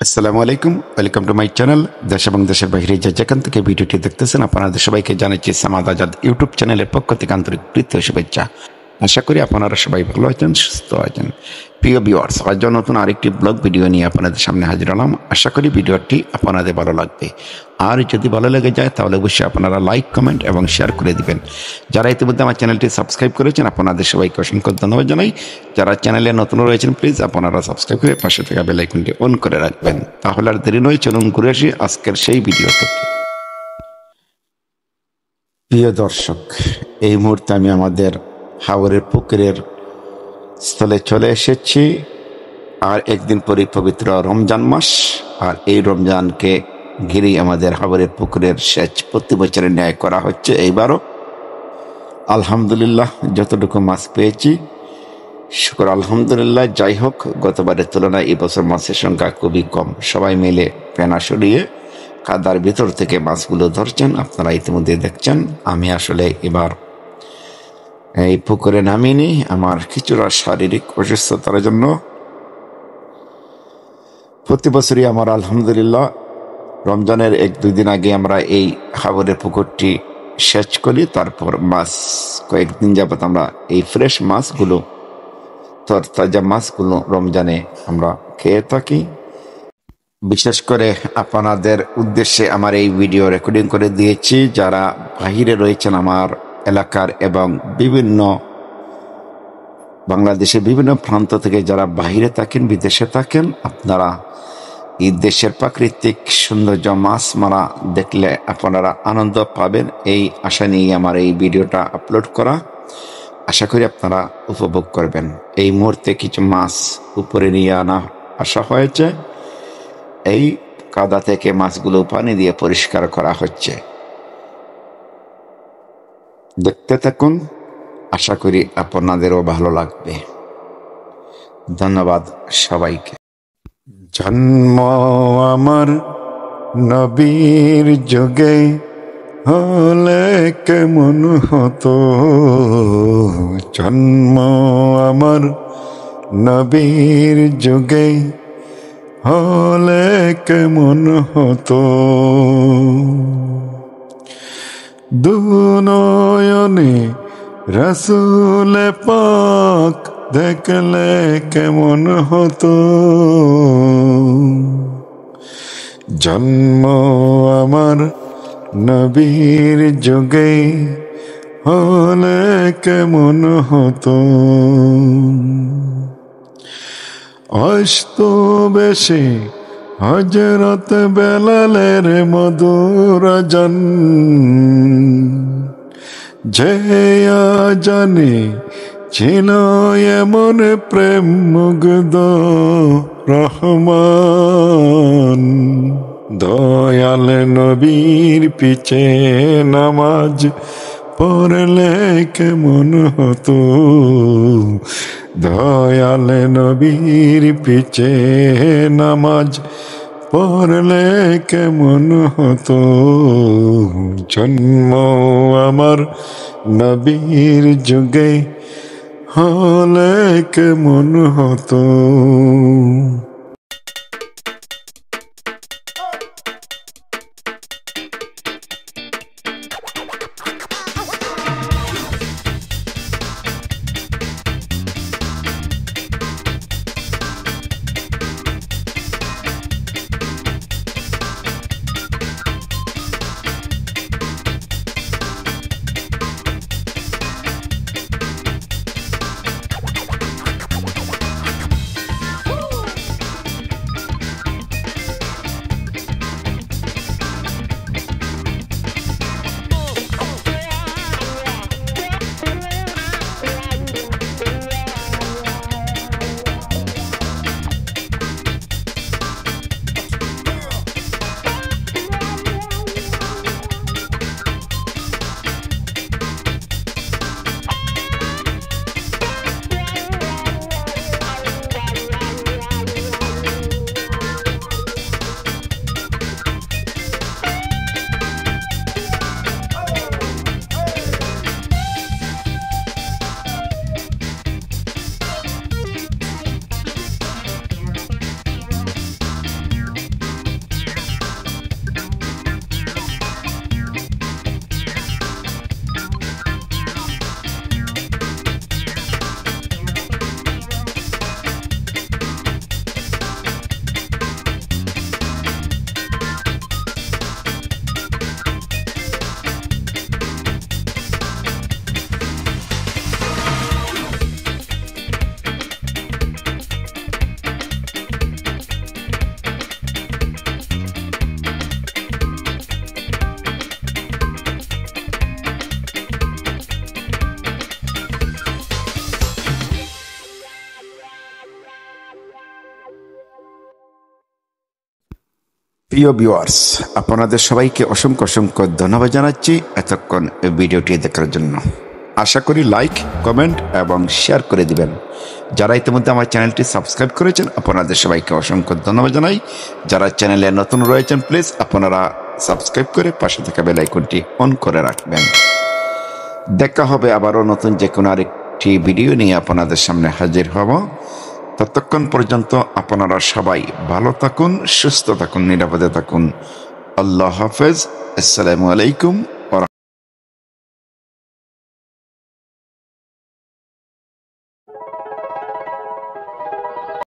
আসসালামু আলাইকুম, welcome to my channel. দেশ এবং দেশের বাইরে যে যেখান থেকে ভিডিওটি দেখতেছেন আপনাদের সবাইকে জানাচ্ছি সামাদ আজাদ ইউটিউব চ্যানেলের পক্ষ থেকে আন্তরিক প্রীতি ও শুভেচ্ছা। আশা করি আপনারা সবাই ভালো আছেন, সুস্থ আছেন। প্রিয় ভিউয়ার্স, আজ নতুন আরেকটি ব্লগ ভিডিও নিয়ে আপনাদের সামনে হাজির হলাম। আশা করি ভিডিওটি আপনাদের ভালো লাগবে। আর যদি ভালো লেগে যায় তাহলে অবশ্যই আপনারা লাইক, কমেন্ট এবং শেয়ার করে দিবেন। যারা ইতিমধ্যে আমার চ্যানেলটি সাবস্ক্রাইব করেছেন আপনাদের সবাইকে অসংখ্য ধন্যবাদ জানাই। যারা চ্যানেলে নতুন রয়েছেন প্লিজ আপনারা সাবস্ক্রাইব করে পাশে থাকা বেল আইকনটি অন করে রাখবেন। তাহলে আর দেরি নয়, চলুন ঘুরে আসি আজকের সেই ভিডিও থেকে। প্রিয় দর্শক, এই মুহূর্তে আমি আমাদের হাওরের পুকুরের স্থলে চলে এসেছি। আর একদিন পরই পবিত্র রমজান মাস, আর এই রমজানকে ঘিরেই আমাদের হাওরের পুকুরের সেচ প্রতি বছরের ন্যায় করা হচ্ছে। এইবারও আলহামদুলিল্লাহ যতটুকু মাছ পেয়েছি শুকর আলহামদুলিল্লাহ। যাই হোক, গতবারের তুলনায় এবছর মাছের সংখ্যা খুবই কম। সবাই মিলে পেনা সরিয়ে কাদার ভিতর থেকে মাছগুলো ধরছেন, আপনারা ইতিমধ্যে দেখছেন। আমি আসলে এবার এই পুকুরে নামিনি, আমার কিছুটা শারীরিক অসুস্থতার জন্য। প্রতি বছরই আমার আলহামদুলিল্লাহ রমজানের 1-2 দিন আগে আমরা এই হাওরের পুকুরটি সেচ করি, তারপর মাছ কয়েকদিন যাবত আমরা এই ফ্রেশ মাছগুলো, তরতাজা মাছগুলো রমজানে আমরা খেয়ে থাকি। বিশেষ করে আপনাদের উদ্দেশ্যে আমার এই ভিডিও রেকর্ডিং করে দিয়েছি। যারা বাহিরে রয়েছেন আমার এলাকার এবং বিভিন্ন বাংলাদেশের বিভিন্ন প্রান্ত থেকে যারা বাহিরে থাকেন, বিদেশে থাকেন, আপনারা এই দেশের প্রাকৃতিক সৌন্দর্য মাছ মারা দেখলে আপনারা আনন্দ পাবেন, এই আশা নিয়ে আমার এই ভিডিওটা আপলোড করা। আশা করি আপনারা উপভোগ করবেন। এই মুহূর্তে কিছু মাছ উপরে নিয়ে আসা হয়েছে। এই কাদা থেকে মাছগুলো পানি দিয়ে পরিষ্কার করা হচ্ছে। দেখতে থাকুন, আশা করি আপনাদেরও ভালো লাগবে। ধন্যবাদ সবাইকে। জন্ম আমার নবীর যুগে হলে কেমন হতো, জন্ম আমার নবীর যুগে হলে কেমন হতো, দুনয়নে রাসূল পাক দেখলে কেমন হতো, জন্ম আমার নবীর যুগে হলে কেমন হতো, আসতো বেশি হযরত বেলালের মধুর আযান, যে আযানে ছিল এমন প্রেম মুগ্ধ রহমান, দয়াল নবীর পিছে নামাজ পড়লে কেমন হতো, দয়াল নবীর পিছে নামাজ পড়লে কেমন হতো, জন্ম আমার নবীর যুগে হলে কেমন হতো। প্রিয় ভিউয়ার্স, আপনাদের সবাইকে অসংখ্য অসংখ্য ধন্যবাদ জানাচ্ছি এতক্ষণ এই ভিডিওটি দেখার জন্য। আশা করি লাইক, কমেন্ট এবং শেয়ার করে দিবেন। যারা ইতিমধ্যে আমার চ্যানেলটি সাবস্ক্রাইব করেছেন আপনাদের সবাইকে অসংখ্য ধন্যবাদ জানাই। যারা চ্যানেলে নতুন রয়েছেন প্লিজ আপনারা সাবস্ক্রাইব করে পাশে থাকা বেল আইকনটি অন করে রাখবেন। দেখা হবে আবারও নতুন যে কোনো আরেকটি ভিডিও নিয়ে আপনাদের সামনে হাজির হব। ততক্ষণ পর্যন্ত আপনারা সবাই ভালো থাকুন, সুস্থ থাকুন, নিরাপদে থাকুন। আল্লাহ হাফেজ। আসসালামু আলাইকুম